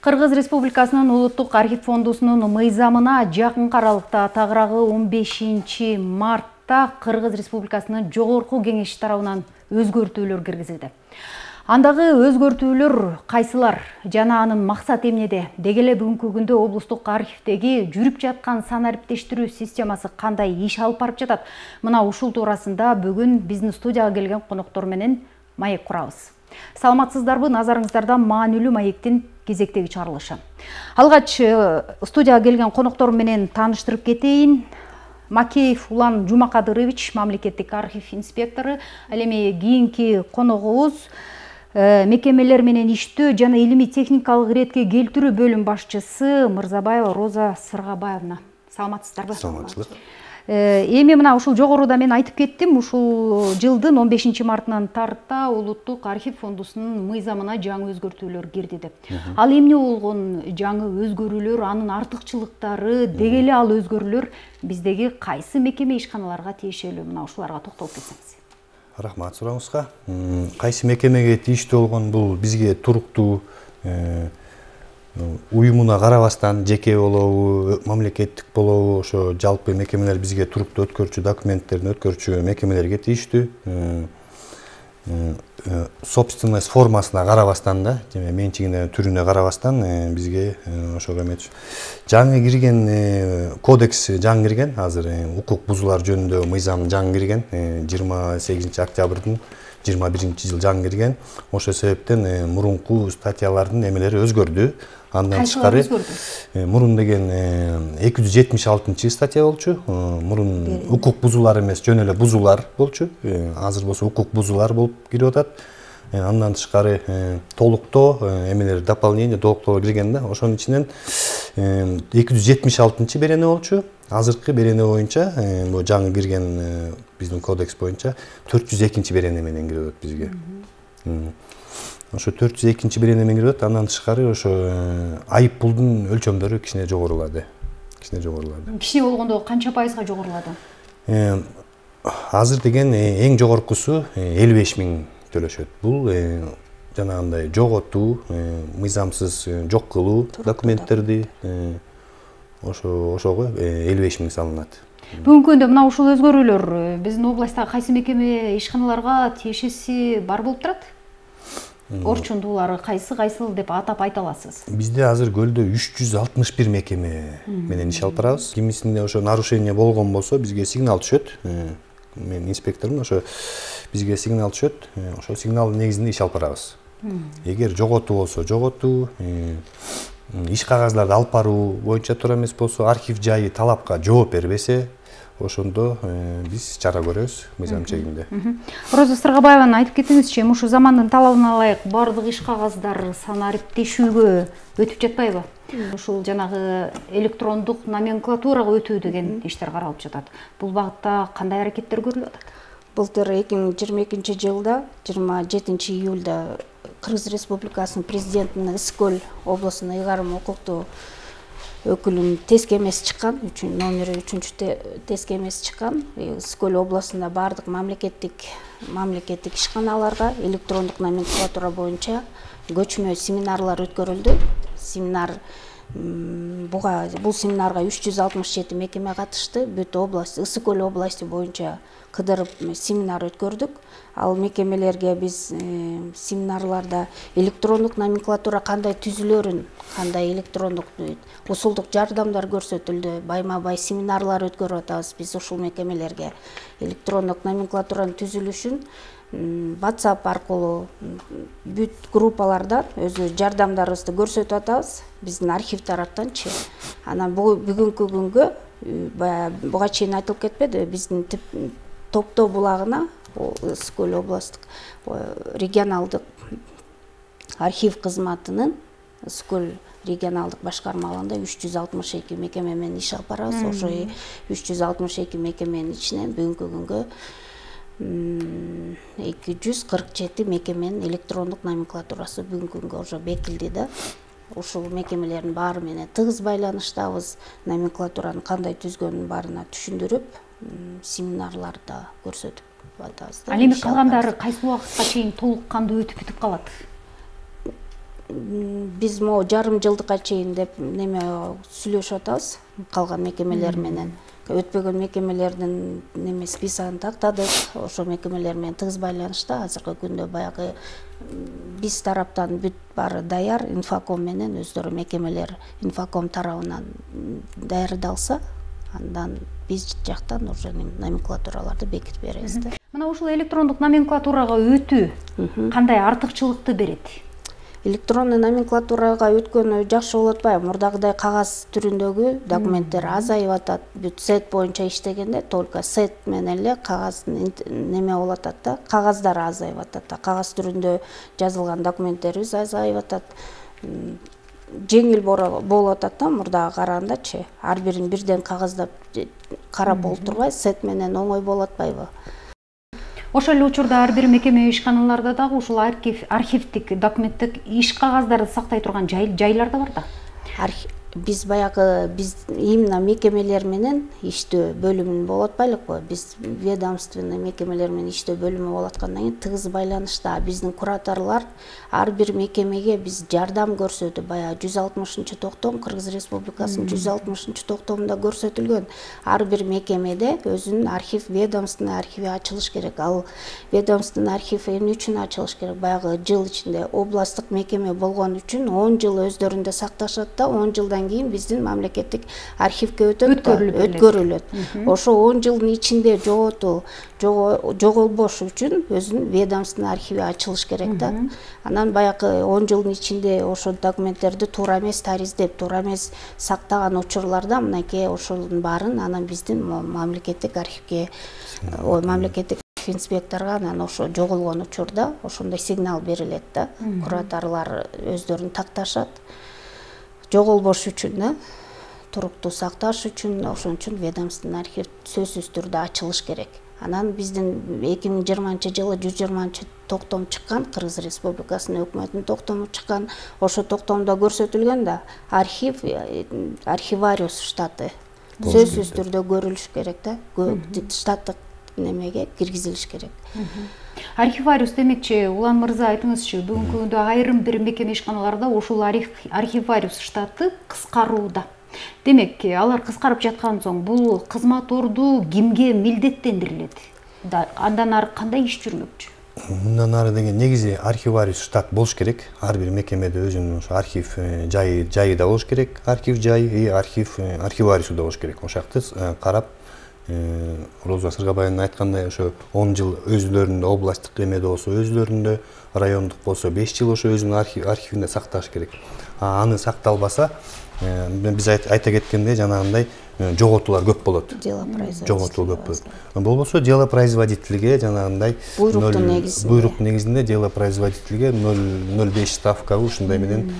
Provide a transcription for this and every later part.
Кыргыз Республикасынын Улуттук архив фондусунун мыйзамына жакынкы аралыкта тагыраагы 15 мартта Кыргыз Республикасынын Жогорку Кеңеши тарабынан өзгөртүүлөр киргизилди. Андагы өзгөртүүлөр кайсылар жана анын максаты эмнеде? Деги эле бүгүнкү күндө облустук архивдеги жүрүп жаткан санариптештирүү системасы кандай иш алып барып жатат? Мына ушул туурасында бүгүн биздин студияга келген коноктор менен маек курабыз. Саламатсыздарбы, назарыңыздарда маанилүү маектин кезектеги чыгарылышы. Алгач студияга келген коноктор менен тааныштырып кетейин. Макеев Улан Жумакадырович, мамлекеттик архив инспектору, ал эми кийинки коногубуз мекемелер менен иштөө жана илимий техникалык иретке келтирүү бөлүм башчысы Мырзабаева Роза Сыргабаевна. Саламатсыздарбы? Саламатчылык. Эми мына ушул жогоруда мен айтып кеттим, ушул жылдын 15 мартынан тарта Улуттук архив фондусунун мыйзамына жаңы өзгөртүүлөр кирди деп. Ал эмне болгон жаңы өзгөрүүлөр, анын артыкчылыктары, деги эле ал өзгөрүүлөр биздеги кайсы мекеме ишканаларга тиешелүү? Мына ушуларга токтолуп кетсеңиз. Рахмат сурооңузга. Кайсы мекемеге тийиштүү болгон бул бизге туруктуу уюмуна карабастан, жеке болобу, мамлекеттик болобу, ошо жалпы мекемелер бизге туруктуу өткөрчү документтерин өткөрчү мекемелерге тийиштүү. Собственность формасына карабастан да, менчигине, түрүнө карабастан бизге ошого эметчү. Жаңы кирген кодекс жаңы кирген, азыр укук бузуулар жөнүндө мыйзам жаңы кирген, 28 октябрдын 21 жыл жаңы кирген. Ошол себептен мурунку статьялардын эмелери өзгөрдү. Андан тышкары мурун деген 276 статья болчу. Мурун укук бузуулар эмес, жөн эле бузуулар болчу. Азыр болсо укук бузуулар болуп кирип атат. Андан тышкары толуктоо эмелер дополнение толуктоо кирген да. Ошонун ичинен 276 берене болчу. Азыркы берене боюнча, бул жаңы кирген биздин кодекс боюнча 402 берене менен кирип атат бизге. Ошо 402 берене менен кирип атат. Андан тышкары ошо айып пулдун өлчөмдөрү кичине жогорулады. Кичине болгондо канча пайызга жогорулады? Азыр деген эң жогоркусу 55 000 төлөшөт. Бул жанагындай жоготуу, мыйзамсыз жок кылуу документтерди ошого 55 000 салынат. Бүгүнкү күндө мына ушул өзгөрүүлөр биздин областтагы кайсы мекеме ишканаларга тиешеси бар болуп турат? Орчундуулары кайсыл деп атап айта аласыз? Бизде азыр көлдө 361 мекеме менен иш алып барабыз. Кимисинде ошо нарушение болгон болсо бизге сигнал түшөт. Мен инспектормун, ошо бизге сигнал түшөт. Ошо сигналдын негизинде иш алып барабыз. Эгер жоготуу болсо жоготуу, иш кагаздарды алып баруу боюнча туура эмес болсо, архив жайы талапка жооп бербесе, ошондо биз чара көрөбүз мыйзам чегинде. Роза Сыргабаевна, айтып кетиңизчи, ушу замандын талабына ылайык бардык иш кагаздар санариптешүүгө өтүп жатпайбы? Ушул жанагы электрондук номенклатурага өтүү деген иштер каралып жатат. Бул багытта кандай аракеттер көрүлүп атат? Былтыр 2022 жылда 27 июлда Кыргыз Республикасынын президентинин Ысык-Көл облусунун ыйгарым укуктуу өкүлүнүн тескемеси чыккан, номери 3 тескемеси чыккан. Ысык-Көл облусунда бардык мамлекеттик ишканаларга электрондук номенклатура боюнча көчмө семинарлар өткөрүлдү. Бул семинарга 367 мекеме катышты. Бүт область, Ысык-Көл области боюнча кыдырып семинар өткөрдүк. Ал мекемелерге биз семинарларда электрондук номенклатура кандай түзүлөрүн, кандай электрондук усулдук жардамдар көрсөтүлдү. Байма-бай семинарлар өткөрүп атабыз биз ушул мекемелерге. Электрондук номенклатуранын түзүлүшүн WhatsApp аркылуу бүт группалардан өзү жардамдарыбызды көрсөтүп атабыз. Биздин архив тараптанчы. Анан бүгүнкү күнгө буга чейин айтылып кетпеди, биздин Топтоо булагына Ысык-Көл областтык регионалдык архив кызматынын Ысык-Көл регионалдык башкарма алында 362 мекеме менен иш алып барабыз. Ошо 362 мекеменин ичинен бүгүнкү күнгө 247 мекеменин электрондук номенклатурасы бүгүнкү күнгө уже бекилди да. Ушул мекемелердин баары менен тыгыз байланыштабыз. Номенклатураны кандай түзгөнүн баарына түшүндүрүп, семинарларда көрсөтүп атабыз. Ал эми калгандары кайсы убакытка чейин толук кандуу өтүп бүтүп калат? биз могу жарым жылдыкка чейин деп неме сүйлөшүп атабыз калган мекемелер менен. Өтпөгөн мекемелердин неме списогун тактадык. Ошо мекемелер менен тыгыз байланышта азыркы күндө баягы биз тараптан бүт баары даяр, инфоком менен өздөрү мекемелер инфоком тарабынан даярдалса, андан биз жактан уже номенклатураларды бекитип беребиз да. Мына ушул электрондук номенклатурага өтүү кандай артыкчылыкты берет? Электронный номенклатурага өткөнү жакшы болуп атпайбы? Мурдагыдай кагаз түрүндөгү документтер азайып атат. Бүт сет боюнча иштегенде только сет менен эле кагаздын неме болуп атат да, кагаздар азайып атат. Кагаз түрүндө жазылган документтерибиз азайып атат. Жеңил болуп атат да, мурдага карагандачы. Ар бирин бирден кагаздап карап олтурбай, сет менен оңой болуп атпайбы? Ошол эле учурда ар бир мекеме ишканаларда дагы ушул архивдик документтик иш кагаздарды сактай турган жайлар да бар да. Биз баягы именно мекемелер менен иштөө бөлүмүн болуп атпайлыкпы? Биз ведомственный мекемелер менен иштөө бөлүмү болуп аткандан кийин тыгыз байланышта биздин кураторлор ар бир мекемеге биз жардам көрсөтүп, баягы 160 токтом, Кыргыз Республикасынын 160 токтомунда көрсөтүлгөн. Ар бир мекемеде өзүнүн архив, ведомственный архиви ачылыш керек. Ал ведомственный архив эмне үчүн ачылыш керек? Баягы жыл ичинде областтык мекеме болгон үчүн 10 жыл өздөрүндө сакташат да, 10 жылдан кийин биздин мамлекеттик архивге өткөрүлөт. Ошо 10 жылдын ичинде жоголбош үчүн өзүнүн ведомственный архиви ачылыш керек да. Анан баягы 10 жылдын ичинде ошо документтерди туура эмес тариздеп, туура эмес сактаган учурларда мынакей ошонун баарын анан биздин мамлекеттик архивге, мамлекеттик инспекторга анан ошо жоголгон учурда ошондой сигнал берилет да. Кураторлор өздөрүн такташат. Жоголбош үчүн да, туруктуу сакташ үчүн, ошон үчүн ведомственный архив сөзсүз түрдө ачылыш керек. Анан биздин 2020 жылы 120 токтом чыккан, Кыргыз Республикасынын өкмөтүнүн токтому чыккан. Ошо токтомдо көрсөтүлгөн да, архивариус штаты сөзсүз түрдө көрүлүш керек да, штаттык немеге киргизилиш керек. Архивариус демекчи, Улан мырза айтыңызчы, бүгүнкү күндө айрым бир мекеме ишканаларда ушул архивариус штаты кыскарууда. Демек, алар кыскарып жаткан соң бул кызмат орду кимге милдеттендирилет? Андан ары кандай иш жүрмөкчү? Мындан ары деген негизи архивариус штат болуш керек. Ар бир мекемеде өзүнүн архив жайы да болуш керек. Архив жайы, архивариусу да болуш керек. Ошакты карап, Роза Сыргабаевдин айткандай, ошо 10 жыл өзүлөрүндө, областтык эмеде болсо өзүлөрүндө, райондук болсо 5 жыл ошо өзүнүн архивинде сакташ керек. Аны сакталбаса, биз айта кеткендей, жанагындай жоготуулар көп болот. Жоготуу көп болот. Болбосо делопроизводительге жанагындай буйрук негизинде делопроизводительге 0,05 ставка ушундай менен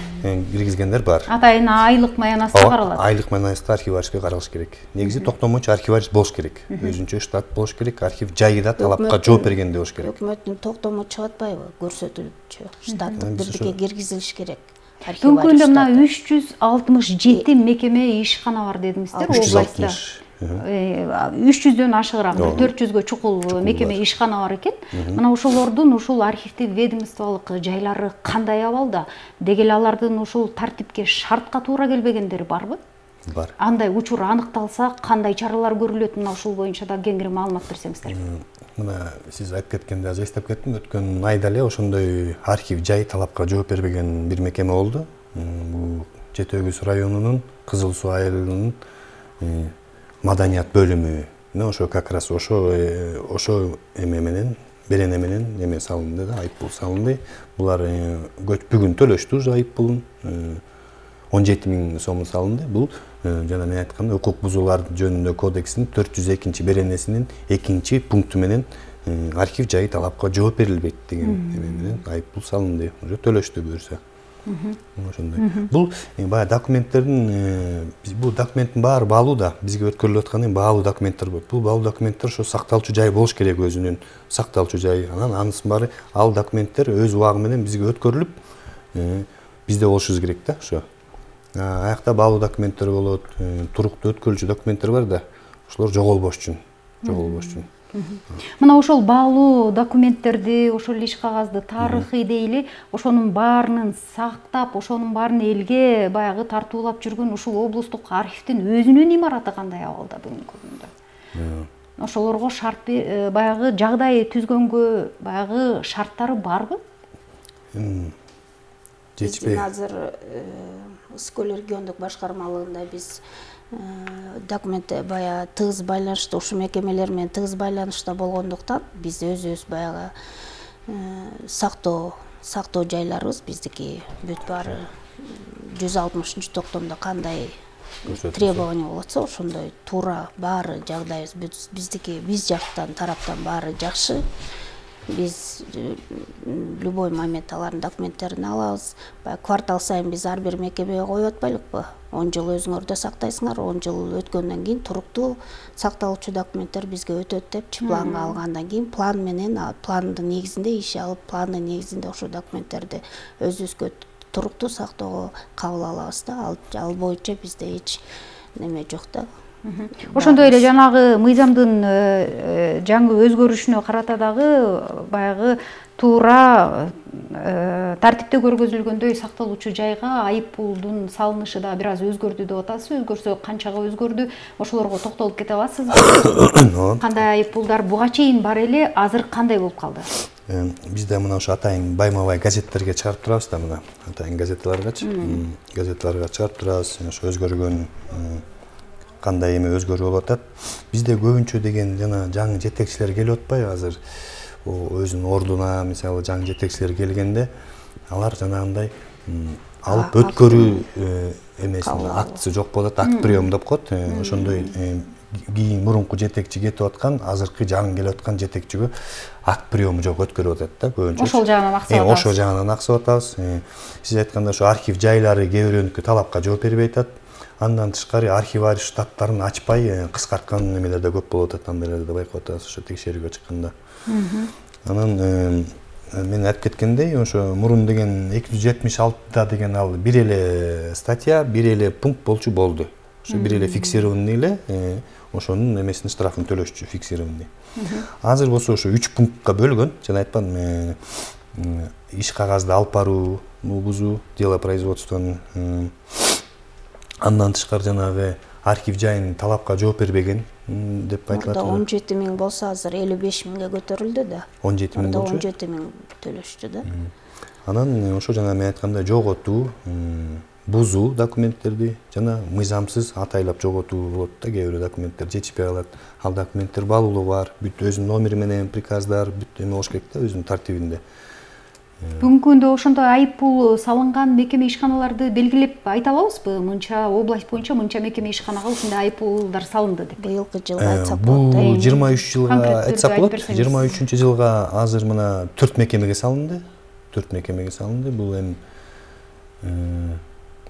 киргизгендер бар. Атайын айлык маянасында каралат. Айлык маянасында архивариуске каралыш керек. Негизи токтомочу архивариус болуш керек. Өзүнчө штат болуш керек. Архив жайы да талапка жооп бергенде болуш керек. Өкмөттүн токтому чыгып атпайбы? Көрсөтүлчү штаттык бирдикке киргизилиш керек. Бүгүнкү күндө мына 367 мекеме ишкана бар дедиңиздер областта. 300дөн ашыгыраак, 400гө чукул мекеме ишкана бар экен. Мына ошолордун ушул архивдик ведомстволук жайлары кандай абалда? Деги эле алардын ушул тартипке, шартка туура келбегендери барбы? Бар. Андай учур аныкталса, кандай чаралар көрүлөт? Мына ушул боюнча да кеңири маалымат берсеңиздер. Мына сиз айтып кеткенде аз эстеп кеттим. Өткөн айда эле ошондой архив жай талапка жооп бербеген бир мекеме болду. Бул Жети Өгүз районунун Кызыл Суу айылынын маданият бөлүмү. Ошо как раз ошо эме менен, берене менен эме салынды да, айыппул салынды. Булар бүгүн төлөштү уже айыппулун. 17 000 сом салынды. Бул жана мен айткандай укук бузуулар жөнүндө кодексинин 402 беренесинин 2 пункту менен архив жайы талапка жооп берилбейт деген эме менен айыппул салынды. Уже төлөштү буюрса. Ошондой. Бул баягы документтердин бул документтин баары баалуу да, бизге өткөрүлүп аткан баалуу документтер болот. Бул баалуу документтер ошо сакталчу жай болуш керек, өзүнүн сакталчу жайы. Анан анысынын баары ал документтер өз убагы менен бизге өткөрүлүп, бизде болушубуз керек да, ошо. Аякта баалуу документтер болот, туруктуу өткөрүлчү документтер бар да, ошолор жоголбош үчүн. Мына ошол баалуу документтерди, ошол иш кагазды, тарыхый дейли, ошонун баарынын сактап, ошонун баарын элге баягы тартуулап жүргөн ушул облустук архивдин өзүнүн имараты кандай абалда бүгүнкү күндө? Ошолорго шарт баягы жагдай түзгөнгө баягы шарттары барбы? Биздин азыр Ысык-Көл региондук башкармалыгында биз документте баягы тыгыз байланышта, ушул мекемелер менен тыгыз байланышта болгондуктан биз өзүбүз баягы сактоо жайларыбыз биздики бүт баары 160-токтомдо кандай требование болотсо ошондой туура баары жагдайыбыз биздики биз жактан тараптан баары жакшы. Биз любой момент алардын документтерин алабыз. Квартал сайын биз ар бир мекемеге коюп атпайлыкпы? 10 жыл өзүңөр да сактайсыңар, 10 жыл өткөндөн кийин туруктуу сакталуучу документтер бизге өтөт деп планга алгандан кийин план менен пландын негизинде иш алып, пландын негизинде ошол документтерди өзүбүзгө туруктуу сактоого кабыл алабыз да. Ал боюнча бизде эч неме жок да. Ошондой эле жанагы мыйзамдын жаңы өзгөрүшүнө карата дагы баягы туура тартипте көргөзүлгөндөй сакталуучу жайга айып пулдун салынышы да бир аз өзгөрдү деп атасыз. Өзгөрсө канчага өзгөрдү? Ошолорго токтолуп кете аласызбы? Кандай айып пулдар буга чейин бар эле, азыр кандай болуп калды? Бизде мына ошо атайын байма-бай газеттерге чыгарып турабыз да, мына атайын газеталаргачы. Газеталарга чыгарып турабыз. Ошо өзгөргөн кандай эме өзгөрүү болуп атат. Бизде көбүнчө деген жана жаңы жетекчилер келип атпайбы азыр? Өзүнүн ордуна мисалы жаңы жетекчилер келгенде алар жанагындай алып өткөрүү эмесин актысы жок болот, акт прием деп коет. Ошондой кийин мурунку жетекчи кетип аткан, азыркы жаңы келип аткан жетекчиге акт приему жок, өткөрүп атат да көбүнчө. Ошол жагынан аксап атабыз. Ошол жагынан аксап атабыз. Сиз айткандай ошо архив жайлары кээ бирөөнүкү талапка жооп бербей атат. Андан тышкары архиварий штаттарын ачпай кыскарткан немелер да көп болуп атат, андайларды да байкап атабыз ошо текшерүүгө чыкканда. Анан мен айтып кеткендей, ошо мурун деген 276 деген ал бир эле статья, бир эле пункт болчу болду. Ошо бир эле фиксированный эле ошонун эмесин штрафын төлөшчү фиксированный. Азыр болсо ошо 3 пунктка бөлгөн. Жана айтпадым, иш кагазды алып баруу, бузуу, дело производствонун андан тышкары жанагы архив жайын талапка жооп бербеген деп айтылат. 17 миң болсо азыр 55 миңге көтөрүлдү да. 17 миң болчу. 17 миң төлөшчү да. Анан ошо жана мен айткандай жоготуу, бузуу документтерди жана мыйзамсыз атайлап жоготуу болот да, кээ бир документтер жетишпей калат. Ал документтер баалуулугу бар, бүт өзүнүн номери менен приказдар, бүт эме болуш керек да, өзүнүн тартибинде. Бүгүнкү күндө ошондой айып пул салынган мекеме ишканаларды белгилеп айта алабызбы? Мынча область боюнча мынча мекеме ишканага ушундай айып пулдар салынды деп. Быйылкы жылга айтсак болот. Бул 23 жылга айтсак болот. 23-жылга азыр мына 4 мекемеге салынды. 4 мекемеге салынды. Бул эми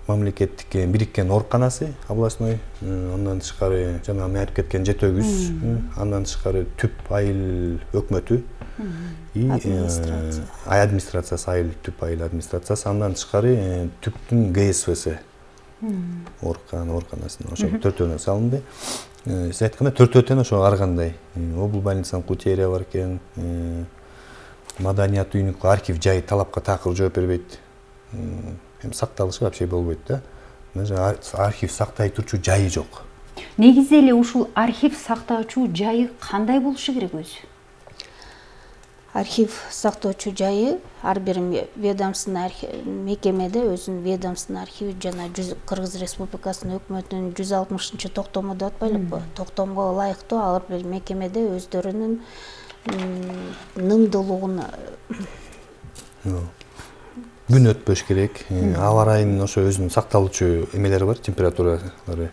мамлекеттик бириккен ооруканасы областной, андан тышкары жана мен айтып кеткен жетөгүз, андан тышкары түп айыл өкмөтү, администрациясы, айыл түп айыл администрациясы, андан тышкары түптүн ГСВС ооруканасына ошо 4-өөнө салынды. Сиз айткандай 4-өөтөн ошо ар кандай обл больницанын кутерия бар экен, маданият үйүнүн архив жайы талапка такыр жооп бербейт. Сакталышы вообще болбойт да. Архив сактай турчу жайы жок. Негизи эле ушул архив сактоочу жайы кандай болушу керек өзү? Архив сактоочу жайы ар бир ведомственный мекемеде өзүнүн ведомственный архиви жана Кыргыз Республикасынын өкмөтүнүн 160-токтому деп атпайлыкпы? Токтомго ылайыктуу ар бир мекемеде өздөрүнүн нымдуулугун күн өтпөш керек. Аба ырайынын ошо өзүнүн сакталуучу эмелери бар, температуралары,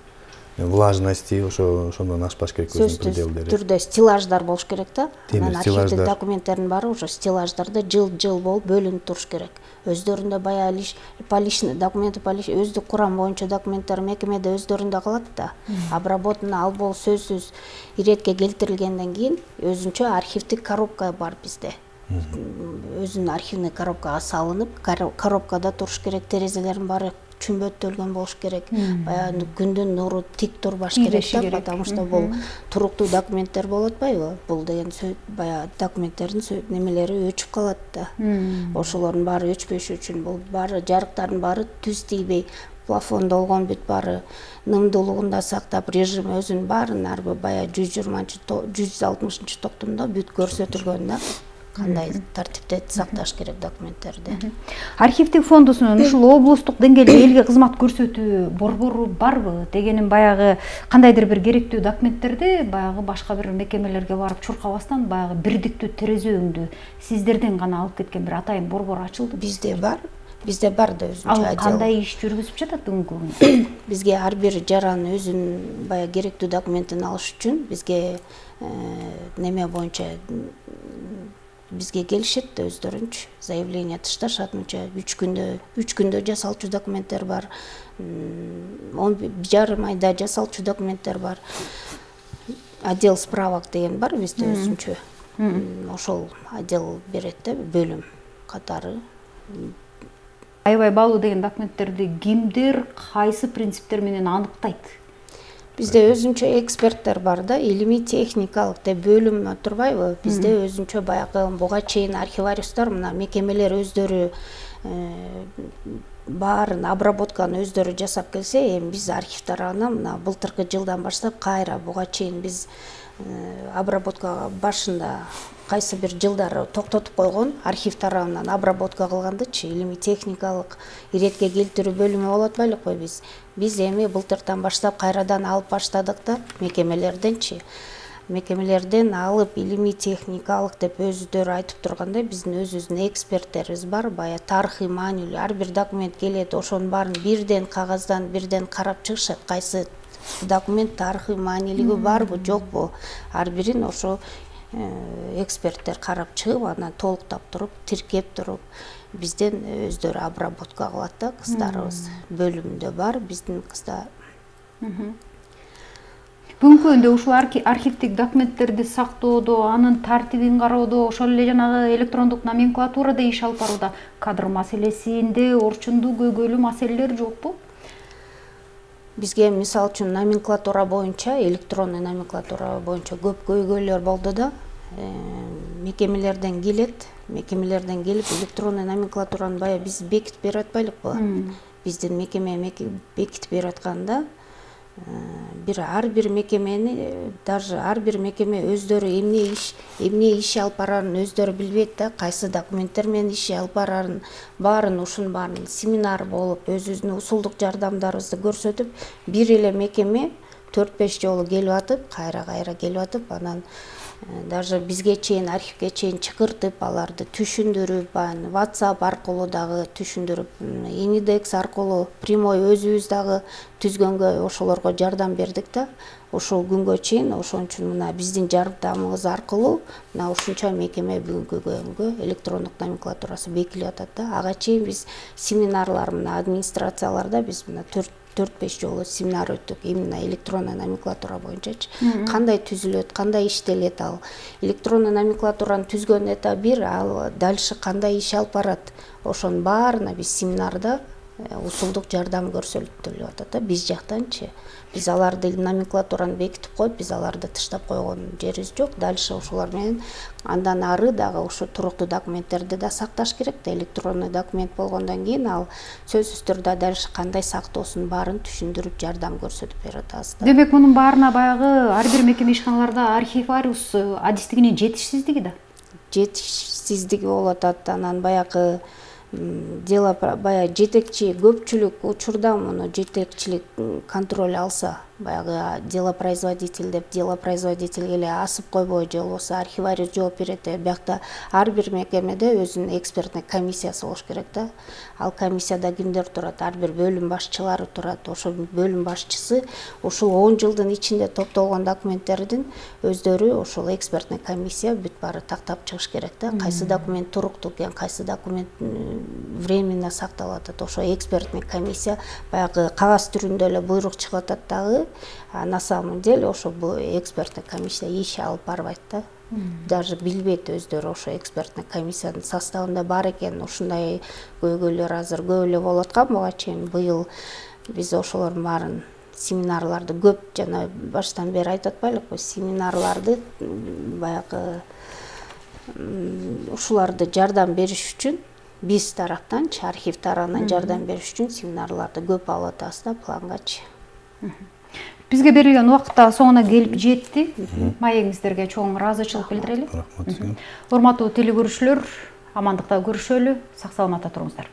влажности, ошондон ашпаш керек өзүнүн пределдери. Сөзсүз түрдө стеллаждар болуш керек да. Анан архивдик документтердин баары ошо стеллаждарда жыл болуп бөлүнүп туруш керек. Өздөрүндө баягы личный документы, өздүк курам боюнча документтер мекемеде өздөрүндө калат да. Обработана албоо сөзсүз иретке келтирилгенден кийин өзүнчө архивдик коробка бар бизде. Өзүнүн архивный коробкага салынып, коробкада туруш керек, терезелерин баары чүмбөттөлгөн болуш керек, баягы күндүн нуру тик турбаш керек да, потому что бул туруктуу документтер болуп атпайбы? Бул деген баягы документтердин немелери өчүп калат да. Ошолордун баары өчпөш үчүн бул баары жарыктардын баары түз тийбей, плафондолгон бүт баары нымдуулугун да сактап, режим өзүнүн баарын арбы баягы 160 токтомдо бүт көрсөтүлгөн да. Кандай тартипте сакташ керек документтерди. Архивдик фондусунун ушул облустук деңгээлде элге кызмат көрсөтүү борбору барбы? Дегенин баягы кандайдыр бир керектүү документтерди баягы башка бир мекемелерге барып чуркабастан баягы бирдиктүү терезе өңдү сиздерден гана алып кеткен бир атайын борбор ачылды. Бизде бар да өзүнчө отдел. Ал кандай иш жүргүзүп жатат бүгүнкү күндө? Бизге ар бир жаран өзүнүн баягы керектүү документин алыш үчүн бизге неме боюнча бизге келишет өздөрүнчө заявление ташташат, мынча 3 күндө жасалчу документтер бар, 1,5 айда жасалчу документтер бар. Отдел справок деген бар бизде өзүнчө. Ошол отдел берет да, бөлүм катары. Аябай баалуу деген документтерди кимдер, кайсы принциптер менен аныктайт? Бизде өзүнчө эксперттер бар да, илимий техникалык деп бөлүм турбайбы? Бизде өзүнчө баягы буга чейин архивариустар мына мекемелер өздөрү баарын обработканы өздөрү жасап келсе, эми биз архив тарабынан мына былтыркы жылдан баштап кайра буга чейин биз обработка башында кайсы бир жылдары токтотуп койгон архив тарабынан обработка кылгандычы илимий техникалык иретке келтирүү бөлүмү болуп атпайлыкпы биз. Биз эми былтыртан баштап кайрадан алып баштадык да, мекемелерден алып илимий техникалык деп өздөрү айтып тургандай биздин өзүбүздүн эксперттерибиз бар. Бая тарыхый маанилүү ар бир документ келет, ошонун баарын бирден кагаздан бирден карап чыгышат. Кайсы документ тарыхый маанилиги барбы, жокпу? Ар бирин ошо эксперттер карап чыгып, анан толуктап туруп, тиркеп туруп, бизден өздөрү обработка кылат да, кыздарыбыз. Бөлүмдө бар биздин кыздар. Бүгүнкү күндө ушул архивдик документтерди сактоодо, анын тартибин кароодо, ошол эле жанагы электрондук номенклатурада иш алып барууда кадр маселесинде орчундуу көйгөйлүү маселелер жокпу? Бизге мисалы үчүн номенклатура боюнча, электронный номенклатура боюнча көп көйгөйлөр болду да. Мекемелерден келип электронный номенклатураны бая биз бекитип берип атпайлыкпы? Биздин мекеме бекитип берип атканда, ар бир мекемени, даже ар бир мекеме өздөрү эмне иш алып барарын өздөрү билбейт да, кайсы документтер менен иш алып барарын, ушунун баарын семинар болуп, өзүбүздүн усулдук жардамдарыбызды көрсөтүп, бир эле мекеме 4-5 жолу келип атып, кайра келип атып, анан даже бизге чейин, архивге чейин чакыртып, аларды түшүндүрүп, WhatsApp аркылуу дагы түшүндүрүп, Inidex аркылуу прямой өзүбүз дагы түзгөнгө ошолорго жардам бердик да. Ошол күнгө чейин, ошон үчүн мына биздин жардамыбыз аркылуу мына ушунча мекеме бүгүнкү күнгө электрондук номенклатурасы бекилип атат да. Ага чейин биз семинарлар, мына администрацияларда биз мына 4-5 жолу семинар өттүк, именно электронный номенклатура боюнчачы. Кандай түзүлөт, кандай иштелет ал. Электронный номенклатураны түзгөн этап бир, ал дальше кандай иш алып барат. Ошонун баарына биз семинарда усулдук жардам көрсөтүлүп атат да, биз жактанчы. Биз аларды номенклатураны бекитип коюп, биз аларды таштап койгон жерибиз жок. Дальше ошолор менен андан ары дагы ошо туруктуу документтерди да сакташ керек да. Электронный документ болгондон кийин ал сөзсүз түрдө дальше кандай сактоосун баарын түшүндүрүп, жардам көрсөтүп берип атабыз да. Демек мунун баарына баягы ар бир мекеме ишканаларда архивариус адистигинин жетишсиздиги да? Жетишсиздиги болуп атат. Анан баягы жетекчи көпчүлүк учурда муну жетекчилик контроль алса, баягы делопроизводитель деп, делопроизводитель эле асып койбой, же болбосо архивариус жооп берет. Биякта ар бир мекемеде өзүнүн экспертный комиссиясы болуш керек да. Ал комиссияда кимдер турат? Ар бир бөлүм башчылары турат. Ошол бөлүм башчысы ушул 10 жылдын ичинде топтолгон документтердин өздөрү ошол экспертный комиссия бүт баары тактап чыгыш керек да. Кайсы документ туруктуу экен, кайсы документ временно сакталып атат. Ошо экспертный комиссия баягы кагаз түрүндө эле буйрук чыгып атат дагы. на самом деле ошо бул эксперттик комиссия иш алып барбайт да. Даже билбейт өздөрү ошо эксперттик комиссиянын составында бар экен. Ушундай көйгөйлөр азыр көп эле болуп аткан. Буга чейин быйыл биз ошолордун баарын семинарларды көп жана баштан бери айтып атпайлыкпы, семинарларды баягы ушуларды жардам бериш үчүн биз тараптан, архив тарабынан жардам бериш үчүн семинарларды көп алып атабыз да плангачы. Бизге берилген убакытта соңуна келип жетти. Маегиңиздерге чоң ыраазычылык билдирели. Рахмат. Урматтуу телекөрүүчүлөр, амандыкта көрүшөлү, сак саламатта туруңуздар.